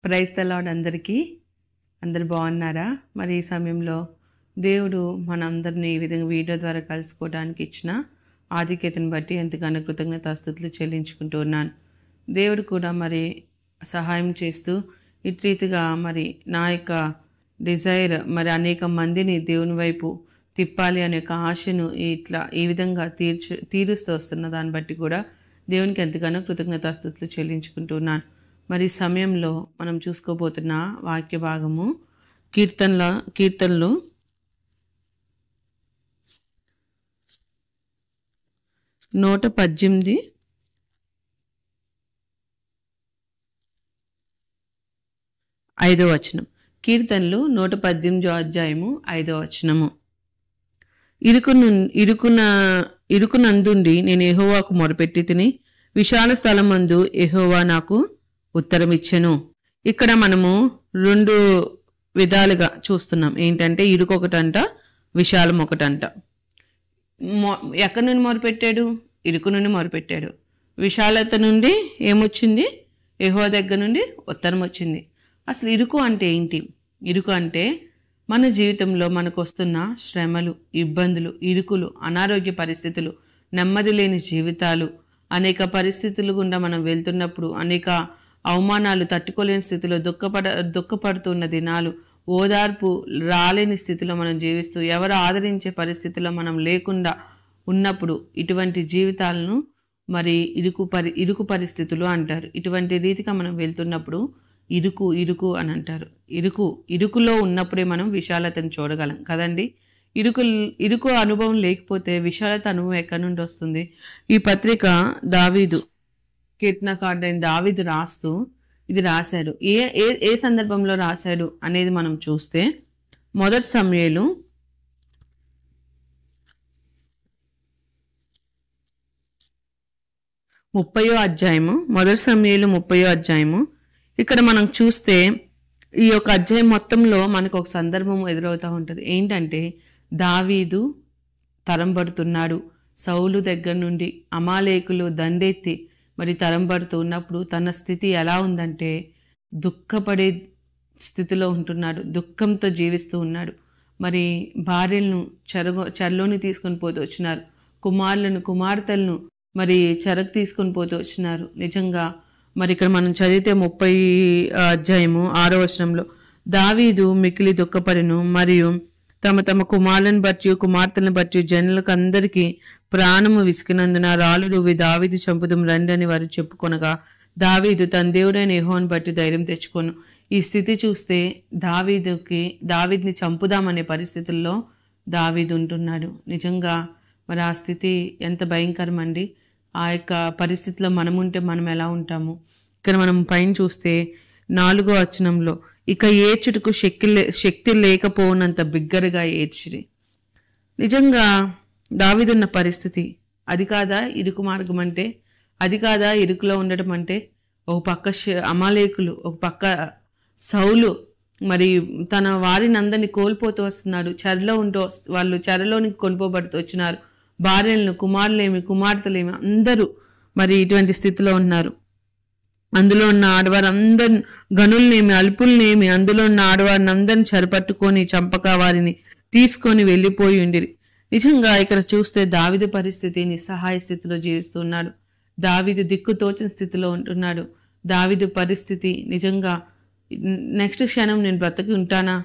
Praise the lord అందరికీ. అందరు బాగున్నారా? మరి ఈ సమయంలో దేవుడు మనందరినీ ఈ విధంగా వీడియో ద్వారా కలుసుకోవడానికి ఇచ్చిన ఆధిక్యతను బట్టి ఎంతగానో కృతజ్ఞతాస్తుతులు చెల్లించుకుంటూ ఉన్నాను. దేవుడు కూడా మరి సహాయం చేస్తూ ఇటు రీతిగా మరి నా యొక్క డిజైర్ మరి అనేక మందిని దేవుని వైపు తిప్పాలి అనే ఒక ఆశను ఈ విధంగా తీరుస్తూ వస్తున్న దాన్ని బట్టి కూడా దేవునికి ఎంతగానో కృతజ్ఞతాస్తుతులు చెల్లించుకుంటున్నాను. మరి సమయంలో మనం చూసుకోబోతున్న వాక్య భాగము కీర్తనలు 118 5వ వచనం. కీర్తనలు 118 అధ్యాయము 5వ వచనము. ఇరుకునందుండి నేను యెహోవాకు మొరపెట్టి తిని విశాల స్థలమందు యెహోవా నాకు ఉత్తరం ఇచ్చెను. ఇక్కడ మనము రెండు విధాలుగా చూస్తున్నాం. ఏంటంటే ఇరుకు ఒకటంట, విశాలం ఒకటంట. ఎక్కడి నుండి మొరపెట్టాడు? ఇరుకు నుండి మొరపెట్టాడు. విశాలత నుండి ఏమొచ్చింది? యెహోవా దగ్గర నుండి ఉత్తరం వచ్చింది. అసలు ఇరుకు అంటే ఏంటి? ఇరుకు అంటే మన జీవితంలో మనకు వస్తున్న శ్రమలు, ఇబ్బందులు, ఇరుకులు, అనారోగ్య పరిస్థితులు, నెమ్మది లేని జీవితాలు, అనేక పరిస్థితులు గుండా మనం వెళ్తున్నప్పుడు అనేక అవమానాలు తట్టుకోలేని స్థితిలో దుఃఖపడుతున్న దినాలు, ఓదార్పు రాలేని స్థితిలో మనం జీవిస్తూ ఎవరు ఆదరించే పరిస్థితిలో మనం లేకుండా ఉన్నప్పుడు ఇటువంటి జీవితాలను మరి ఇరుకు పరిస్థితులు అంటారు. ఇటువంటి రీతిగా మనం వెళ్తున్నప్పుడు ఇరుకు అని అంటారు. ఇరుకులో ఉన్నప్పుడే మనం విశాలతను చూడగలం కదండి. ఇరుకు అనుభవం లేకపోతే విశాలత అనుభవం ఎక్కడి నుండి వస్తుంది? ఈ పత్రిక దావీదు, కీర్తనకారుడైన దావీదు రాస్తూ ఇది రాశాడు. ఏ సందర్భంలో రాశాడు అనేది మనం చూస్తే మొదటి సమూయేలు 30వ అధ్యాయము. మొదటి సమూయేలు 30వ అధ్యాయము. ఇక్కడ మనం చూస్తే ఈ యొక్క అధ్యాయం మొత్తంలో మనకు ఒక సందర్భం ఎదురవుతూ ఉంటుంది. ఏంటంటే దావీదు తరంబడుతున్నాడు. సౌలు దగ్గర నుండి అమాలేకులు దండెత్తి మరి తరంబడుతూ ఉన్నప్పుడు తన స్థితి ఎలా ఉందంటే దుఃఖపడే స్థితిలో ఉంటున్నాడు. దుఃఖంతో జీవిస్తూ ఉన్నాడు. మరి భార్యలను చెరలోని తీసుకొని పోతూ వచ్చినారు. కుమార్తెలను మరి చెరకు తీసుకొని పోతూ వచ్చినారు. నిజంగా మరి ఇక్కడ మనం చదివితే 30 అధ్యాయము 6వ వచనంలో దావీదు మిక్కిలి దుఃఖపడెను, మరియు తమ కుమారులను బట్టి కుమార్తెలను బట్టి జనులకు అందరికీ ప్రాణము విసికినందున రాళ్ళు రువ్వి దావీదు చంపుదాం రండి అని వారు చెప్పుకొనగా దావీదు తన దేవుడైన యెహోవాను బట్టి ధైర్యం తెచ్చుకొను. ఈ స్థితి చూస్తే దావీదుని చంపుదామనే పరిస్థితుల్లో దావీదు ఉంటున్నాడు. నిజంగా మరి ఆ స్థితి ఎంత భయంకరం అండి. ఆ యొక్క పరిస్థితిలో మనముంటే మనం ఎలా ఉంటాము? ఇక్కడ మనం పైన చూస్తే 4వ వచనంలో ఇక ఏడ్చుటకు శక్తి లేకపోనంత బిగ్గరగా ఏడ్చిరి. నిజంగా దావీదున్న పరిస్థితి అది కాదా ఇరుకు మార్గం అంటే? అది కాదా ఇరుకులో ఉండటం అంటే? ఒక పక్క అమాలేకులు, ఒక పక్క సౌలు మరి తన వారిని అందరినీ కోల్పోతూ వస్తున్నాడు. వాళ్ళు చెరలోనికి కొనుపోబడుతూ వచ్చినారు. భార్యలను, కుమార్తెలేమి అందరూ మరి ఇటువంటి స్థితిలో ఉన్నారు. అందులో ఉన్న ఆడవారు అందరు గనులనేమి అల్పులనేమి అందులో ఉన్న ఆడవారిని అందరిని చెరపట్టుకొని చంపక వారిని తీసుకొని వెళ్ళిపోయి ఉండిరి. నిజంగా ఇక్కడ చూస్తే దావీదు పరిస్థితి నిస్సహాయ స్థితిలో జీవిస్తున్నాడు. దావీదు దిక్కుతోచిన స్థితిలో ఉంటున్నాడు. దావీదు పరిస్థితి నిజంగా నెక్స్ట్ క్షణం నేను బ్రతికి ఉంటానా?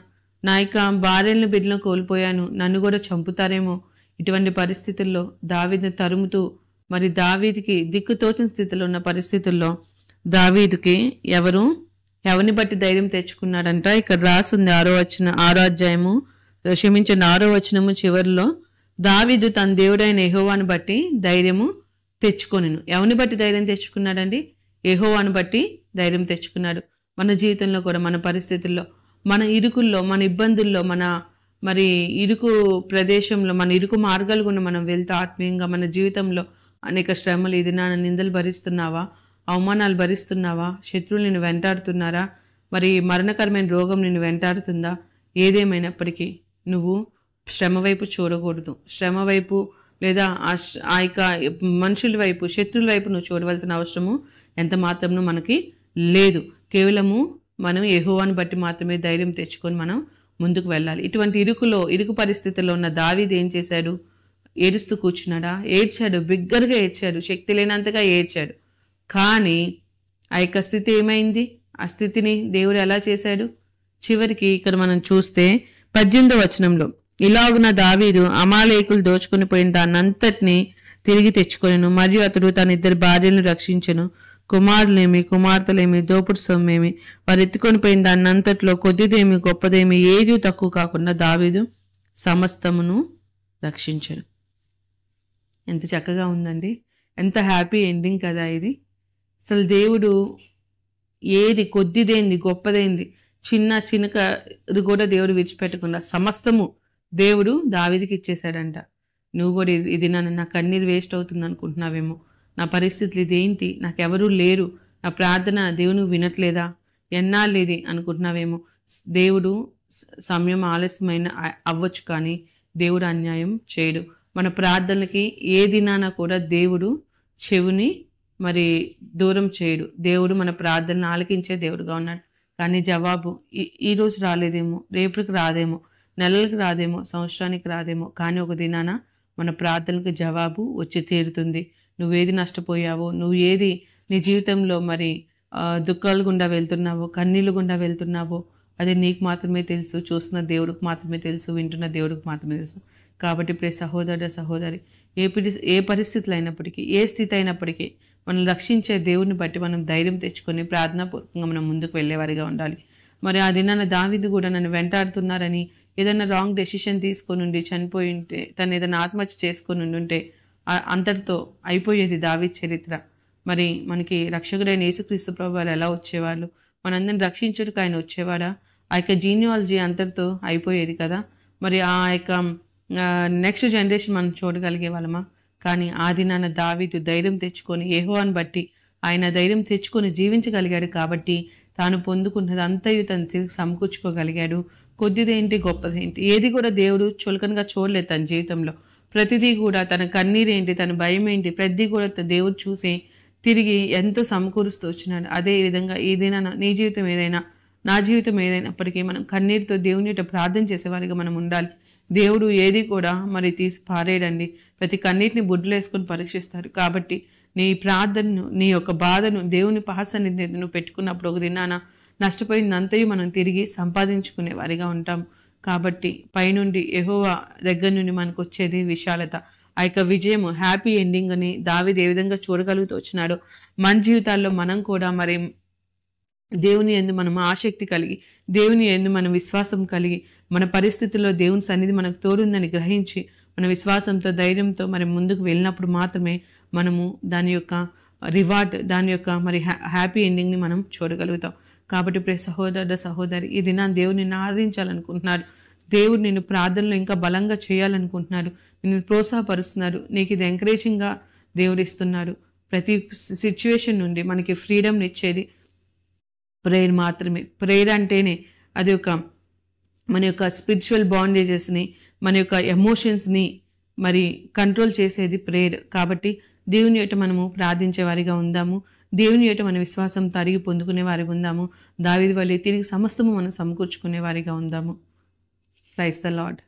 నా యొక్క భార్యలను బిడ్డలను కోల్పోయాను, నన్ను కూడా చంపుతారేమో. ఇటువంటి పరిస్థితుల్లో దావీదుని తరుముతూ మరి దావీదుకి దిక్కుతోచిన స్థితిలో ఉన్న పరిస్థితుల్లో దావీదుకి ఎవరిని బట్టి ధైర్యం తెచ్చుకున్నాడంట? ఇక్కడ రాసుంది 6వ అధ్యాయము 6వ వచనము చివరిలో దావీదు తన దేవుడైన యెహోవాను బట్టి ధైర్యము తెచ్చుకొనెను. ఎవరిని బట్టి ధైర్యం తెచ్చుకున్నాడండి? యెహోవాను బట్టి ధైర్యం తెచ్చుకున్నాడు. మన జీవితంలో కూడా మన పరిస్థితుల్లో, మన ఇరుకుల్లో, మన ఇబ్బందుల్లో, మరి ఇరుకు ప్రదేశంలో, మన ఇరుకు మార్గాలు గుండా మనం వెళ్తే ఆత్మీయంగా మన జీవితంలో అనేక శ్రమలు, ఇది నా నిందలు భరిస్తున్నావా? అవమానాలు భరిస్తున్నావా? శత్రువులు నిన్ను వెంటాడుతున్నారా? మరి మరణకరమైన రోగం నిన్ను వెంటాడుతుందా? ఏదేమైనప్పటికీ నువ్వు శ్రమ వైపు చూడకూడదు. శ్రమ వైపు లేదా ఆ యొక్క మనుషుల వైపు, శత్రువుల వైపు నువ్వు చూడవలసిన అవసరము ఎంత మాత్రము మనకి లేదు. కేవలము మనం యెహోవాను బట్టి మాత్రమే ధైర్యం తెచ్చుకొని మనం ముందుకు వెళ్ళాలి. ఇటువంటి ఇరుకు పరిస్థితుల్లో ఉన్న దావీదు ఏం చేశాడు? ఏడుస్తూ కూర్చున్నాడా? ఏడ్చాడు, బిగ్గరగా ఏడ్చాడు, శక్తి లేనంతగా ఏడ్చాడు. కానీ ఆ యొక్క స్థితి ఏమైంది? ఆ స్థితిని దేవుడు ఎలా చేశాడు? చివరికి ఇక్కడ మనం చూస్తే 18వ వచనంలో, ఇలాగున దావీదు అమాలేకులు దోచుకొని పోయిన దాన్నంతటిని తిరిగి తెచ్చుకొనెను, మరియు అతడు తన 2 భార్యలను రక్షించెను. కుమారులేమి కుమార్తెలేమి దోపుడు సొమ్మేమి వారు ఎత్తుకొని పోయిన దాన్నంతట్లో కొద్దిదేమి గొప్పదేమి ఏది తక్కువ కాకుండా దావీదు సమస్తమును రక్షించెను. ఎంత చక్కగా ఉందండి, ఎంత హ్యాపీ ఎండింగ్ కదా ఇది. అసలు దేవుడు ఏది కొద్దిదేంది గొప్పదేంది చిన్న చినక ఇది కూడా దేవుడు విడిచిపెట్టకుండా సమస్తము దేవుడు దావీదుకి ఇచ్చేశాడంట. నువ్వు కూడా ఇది నా కన్నీరు వేస్ట్ అవుతుంది అనుకుంటున్నావేమో, నా పరిస్థితులు ఇదేంటి, నాకెవరూ లేరు, నా ప్రార్థన దేవుని వినట్లేదా, ఎన్నాళ్ళు ఇది అనుకుంటున్నావేమో. దేవుడు సమయం ఆలస్యమైన అవ్వచ్చు, కానీ దేవుడు అన్యాయం చేయడు. మన ప్రార్థనలకి ఏ దినాన కూడా దేవుడు చెవుని మరి దూరం చేయడు. దేవుడు మన ప్రార్థనను ఆలకించే దేవుడుగా ఉన్నాడు. కానీ జవాబు ఈరోజు రాలేదేమో, రేపటికి రాదేమో, నెలలకు రాదేమో, సంవత్సరానికి రాదేమో, కానీ ఒక దినాన మన ప్రార్థనలకు జవాబు వచ్చి తీరుతుంది. నువ్వేది నష్టపోయావో, నువ్వు ఏది నీ జీవితంలో మరి దుఃఖాలు గుండా వెళ్తున్నావో, కన్నీళ్ళు గుండా వెళ్తున్నావో, అది నీకు మాత్రమే తెలుసు, చూస్తున్న దేవుడికి మాత్రమే తెలుసు, వింటున్న దేవుడికి మాత్రమే తెలుసు. కాబట్టి ప్రియ సహోదరుడు సహోదరి, ఏ పరిస్థితులు అయినప్పటికీ, ఏ స్థితి అయినప్పటికీ మనం రక్షించే దేవుడిని బట్టి మనం ధైర్యం తెచ్చుకొని ప్రార్థనాపూర్వకంగా మనం ముందుకు వెళ్ళేవారిగా ఉండాలి. మరి ఆ దినాన దావీదు కూడా నన్ను వెంటాడుతున్నారని ఏదైనా రాంగ్ డెసిషన్ తీసుకొని ఉండి చనిపోయి ఉంటే, తను ఏదైనా ఆత్మహత్య చేసుకొని ఉంటే అంతటితో అయిపోయేది దావీదు చరిత్ర. మరి మనకి రక్షకుడైన యేసుక్రీస్తు ప్రభు వారు ఎలా వచ్చేవాళ్ళు, మనందరిని రక్షించుటకు ఆయన వచ్చేవాడా? ఆ యొక్క జీనియాలజీ అంతటితో అయిపోయేది కదా. మరి ఆ యొక్క నెక్స్ట్ జనరేషన్ మనం చూడగలిగే వాళ్ళమా? కానీ ఆ దినాన దావీదు ధైర్యం తెచ్చుకొని యెహోవాను బట్టి ఆయన ధైర్యం తెచ్చుకొని జీవించగలిగాడు. కాబట్టి తాను పొందుకున్నది అంతయు తను తిరిగి సమకూర్చుకోగలిగాడు. కొద్దిదేంటి గొప్పదేంటి ఏది కూడా దేవుడు చులకనగా చూడలేదు తన జీవితంలో. ప్రతిదీ కూడా తన కన్నీరేంటి, తన భయం ఏంటి, ప్రతిదీ కూడా దేవుడు చూసి తిరిగి ఎంతో సమకూరుస్తూ వచ్చినాడు. అదే విధంగా ఏదైనా నీ జీవితం ఏదైనా, నా జీవితం ఏదైనప్పటికీ మనం కన్నీటితో దేవుని యొక్క ప్రార్థన చేసేవారిగా మనం ఉండాలి. దేవుడు ఏది కూడా మరి తీసి పారేయడండి. ప్రతి కన్నీటిని బుడ్లు వేసుకొని పరీక్షిస్తారు. కాబట్టి నీ ప్రార్థనను, నీ యొక్క బాధను దేవుని పాసన్నిధిని నువ్వు పెట్టుకున్నప్పుడు ఒక దినాన నష్టపోయిందంతయు మనం తిరిగి సంపాదించుకునే వారిగా ఉంటాం. కాబట్టి పైనుండి యెహోవా దగ్గర నుండి మనకు వచ్చేది విశాలత, ఆ యొక్క విజయము, హ్యాపీ ఎండింగ్ అని దావీదు ఏ విధంగా చూడగలుగుతూ వచ్చినాడో మన జీవితాల్లో మనం కూడా మరి దేవుని యందు మనం ఆసక్తి కలిగి, దేవుని యందు మనం విశ్వాసం కలిగి, మన పరిస్థితుల్లో దేవుని సన్నిధి మనకు తోడుందని గ్రహించి మన విశ్వాసంతో ధైర్యంతో మరి ముందుకు వెళ్ళినప్పుడు మాత్రమే మనము దాని యొక్క రివార్డ్, దాని యొక్క మరి హ్యాపీ ఎండింగ్ని మనం చూడగలుగుతాం. కాబట్టి ప్రియ సహోదరుడు సహోదరి, ఈ దినాన్ని దేవుడు నిన్ను ఆదరించాలనుకుంటున్నాడు. దేవుడు నిన్ను ప్రార్థనలో ఇంకా బలంగా చేయాలనుకుంటున్నాడు. నిన్ను ప్రోత్సాహపరుస్తున్నాడు. నీకు ఇది ఎంకరేజింగ్గా దేవుడు ఇస్తున్నాడు. ప్రతి సిచ్యువేషన్ నుండి మనకి ఫ్రీడమ్ని ఇచ్చేది ప్రేయర్ మాత్రమే. ప్రేయర్ అంటేనే అది ఒక మన యొక్క స్పిరిచువల్ బాండేజెస్ని, మన యొక్క ఎమోషన్స్ని మరి కంట్రోల్ చేసేది ప్రేయర్. కాబట్టి దేవుని ఎట మనము ప్రార్థించే వారిగా ఉందాము. దేవుని ఎట మన విశ్వాసం తరిగి పొందుకునే వారిగా ఉందాము. దావీదు వలె తిరిగి సమస్తము మనం సమకూర్చుకునే వారిగా ఉందాము. Praise the lord.